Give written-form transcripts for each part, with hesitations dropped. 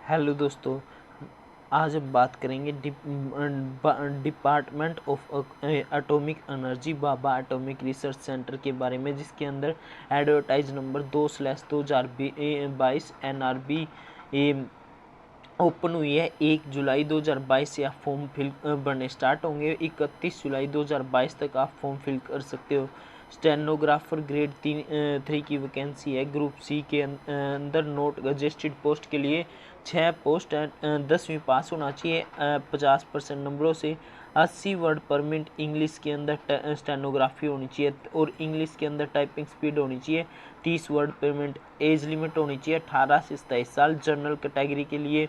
Hello दोस्तों, आज हम बात करेंगे department of atomic energy Baba atomic research centre के बारे में, जिसके अंदर एडवर्टाइज नंबर 2/2022 NRB ओपन हुई है। 1 जुलाई 2022 से आप फॉर्म फिल भरने स्टार्ट होंगे। 31 जुलाई 2022 तक आप फॉर्म फिल कर सकते हो। स्टेनोग्राफर ग्रेड 3 की वैकेंसी है। ग्रुप सी के अंदर नोट रजिस्टर्ड पोस्ट के लिए 6 पोस्ट है। 10वीं पास होना चाहिए 50% नंबरों से। 80 वर्ड पर मिनट इंग्लिश के अंदर स्टेनोग्राफी होनी चाहिए और इंग्लिश के अंदर टाइपिंग स्पीड होनी चाहिए 30 वर्ड पर मिनट। एज लिमिट होनी चाहिए 18 से 27 साल। जनरल कैटेगरी के लिए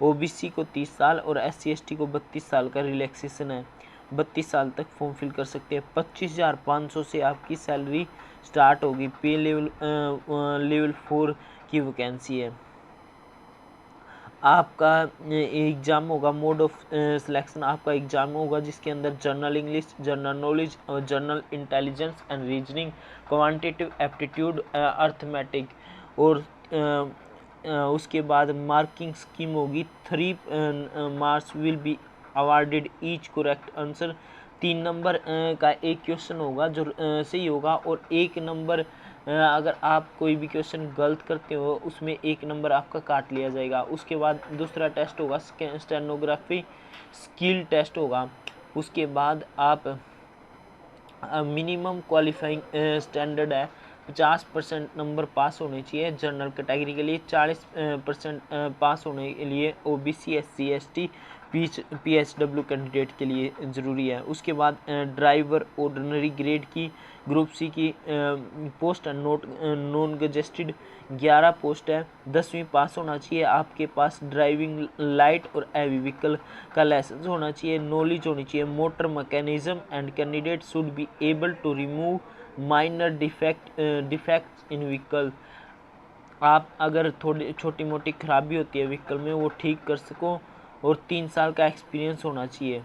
ओबीसी को 30 साल और SC ST को 32 साल का रिलैक्सेशन है। 32 साल तक फॉर्म फिल कर सकते हैं। 25,500 से आपकी सैलरी स्टार्ट होगी। पे लेवल 4 की वैकेंसी है। आपका एग्ज़ाम होगा, मोड ऑफ सिलेक्शन आपका एग्ज़ाम होगा जिसके अंदर जनरल इंग्लिश, जनरल नॉलेज और general intelligence and reasoning, quantitative aptitude, arithmetic और उसके बाद मार्किंग स्कीम होगी। 3 marks will be awarded each correct answer. 3 number का एक क्वेश्चन होगा जो सही होगा और 1 नंबर अगर आप कोई भी क्वेश्चन गलत करते हो उसमें 1 नंबर आपका काट लिया जाएगा। उसके बाद दूसरा टेस्ट होगा स्टेनोग्राफी स्किल टेस्ट होगा। उसके बाद आप मिनिमम क्वालिफाइंग स्टैंडर्ड है 50% नंबर पास होने चाहिए। जनरल कैटेगरी के लिए 40% पास होने के लिए OBC SC ST PHW candidate के लिए ज़रूरी है। उसके बाद ड्राइवर ऑर्डिनरी ग्रेड की ग्रुप सी की पोस्ट है। नॉन गजेस्टेड 11 पोस्ट है। 10वीं पास होना चाहिए। आपके पास ड्राइविंग लाइट और हैवी व्हीकल का लाइसेंस होना चाहिए। नॉलेज होनी चाहिए motor mechanism and candidate should be able to remove minor defects in vehicle. आप अगर थोड़ी छोटी मोटी खराबी होती है व्हीकल में वो ठीक कर सको और 3 साल का एक्सपीरियंस होना चाहिए।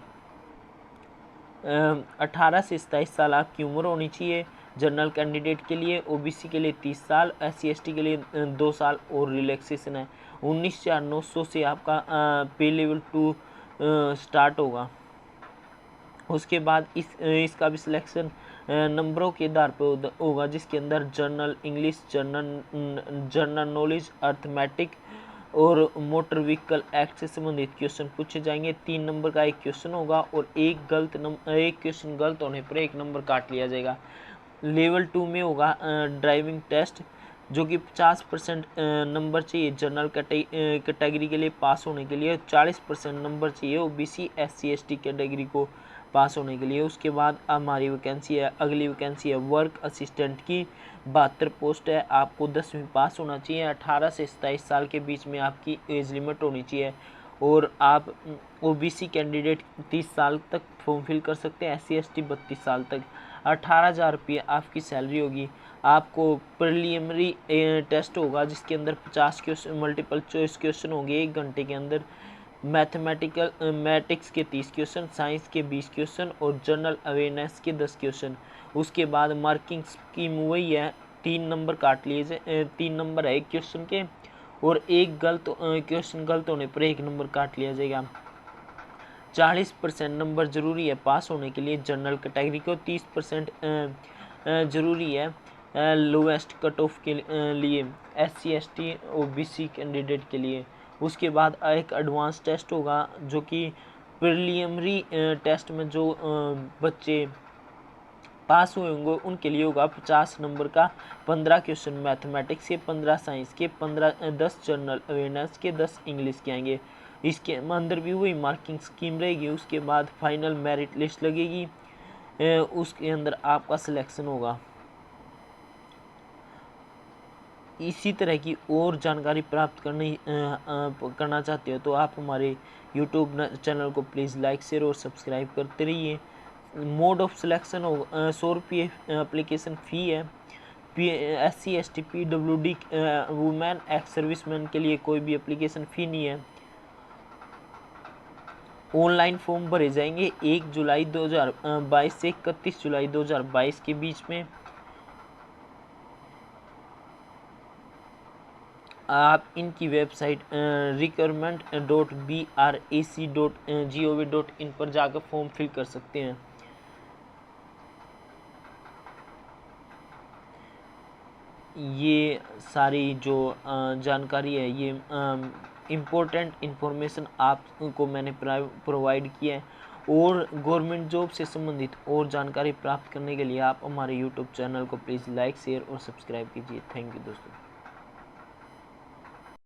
18 से 27 साल आपकी उम्र होनी चाहिए। जनरल कैंडिडेट के लिए, OBC के लिए 30 साल, SC ST के लिए 2 साल और रिलैक्सेशन है। 19,900 से आपका पे लेवल 2 स्टार्ट होगा। उसके बाद इसका भी सिलेक्शन नंबरों के आधार पर होगा जिसके अंदर general English, general knowledge, arithmetic और मोटर व्हीकल एक्ट से संबंधित क्वेश्चन पूछे जाएंगे। 3 नंबर का एक क्वेश्चन होगा और एक क्वेश्चन गलत होने पर 1 नंबर काट लिया जाएगा। लेवल 2 में होगा ड्राइविंग टेस्ट जो कि 50% नंबर चाहिए जनरल कैटेगरी के लिए पास होने के लिए। 40% नंबर चाहिए OBC SC ST कैटेगरी को पास होने के लिए। उसके बाद हमारी वैकेंसी है, अगली वैकेंसी है वर्क असिस्टेंट की। 72 पोस्ट है। आपको 10वीं पास होना चाहिए। 18 से 27 साल के बीच में आपकी एज लिमिट होनी चाहिए और आप OBC कैंडिडेट 30 साल तक फॉर्म फिल कर सकते हैं। SC ST 32 साल तक। 18,000 रुपये आपकी सैलरी होगी। आपको प्रिलिमिनरी टेस्ट होगा जिसके अंदर 50 क्वेश्चन मल्टीपल चॉइस क्वेश्चन होंगे 1 घंटे के अंदर। मैथमेटिक्स के 30 क्वेश्चन, साइंस के 20 क्वेश्चन और जनरल अवेयरनेस के 10 क्वेश्चन। उसके बाद मार्किंग स्कीम वही है, 3 नंबर काट लिए 3 नंबर है एक क्वेश्चन के और एक क्वेश्चन गलत होने पर 1 नंबर काट लिया जाएगा। 40% नंबर जरूरी है पास होने के लिए जनरल कैटेगरी को। 30% जरूरी है लोवेस्ट कट ऑफ के लिए SC ST OBC कैंडिडेट के लिए। उसके बाद एक एडवांस टेस्ट होगा जो कि प्रिलिमिनरी टेस्ट में जो बच्चे पास हुए होंगे उनके लिए होगा 50 नंबर का। 15 क्वेश्चन मैथमेटिक्स के, 15 साइंस के, 10 जनरल अवेयरनेस के, 10 इंग्लिश के आएंगे। इसके अंदर भी वही मार्किंग स्कीम रहेगी। उसके बाद फाइनल मेरिट लिस्ट लगेगी, उसके अंदर आपका सिलेक्शन होगा। इसी तरह की और जानकारी प्राप्त करना चाहते हो तो आप हमारे YouTube चैनल को प्लीज़ लाइक, शेयर और सब्सक्राइब करते रहिए। मोड ऑफ सिलेक्शन हो 100 रुपये एप्लीकेशन फ़ी है। SC ST PWD women ex serviceman के लिए कोई भी एप्लीकेशन फ़ी नहीं है। ऑनलाइन फॉर्म भरे जाएंगे 1 जुलाई 2022 से 31 जुलाई 2022 के बीच में। आप इनकी वेबसाइट recruitment.brac.gov.in पर जाकर फॉर्म फिल कर सकते हैं। ये सारी जो जानकारी है, ये इम्पोर्टेंट इन्फॉर्मेशन आपको मैंने प्रोवाइड किया है। और गवर्नमेंट जॉब से संबंधित और जानकारी प्राप्त करने के लिए आप हमारे यूट्यूब चैनल को प्लीज़ लाइक, शेयर और सब्सक्राइब कीजिए। थैंक यू दोस्तों।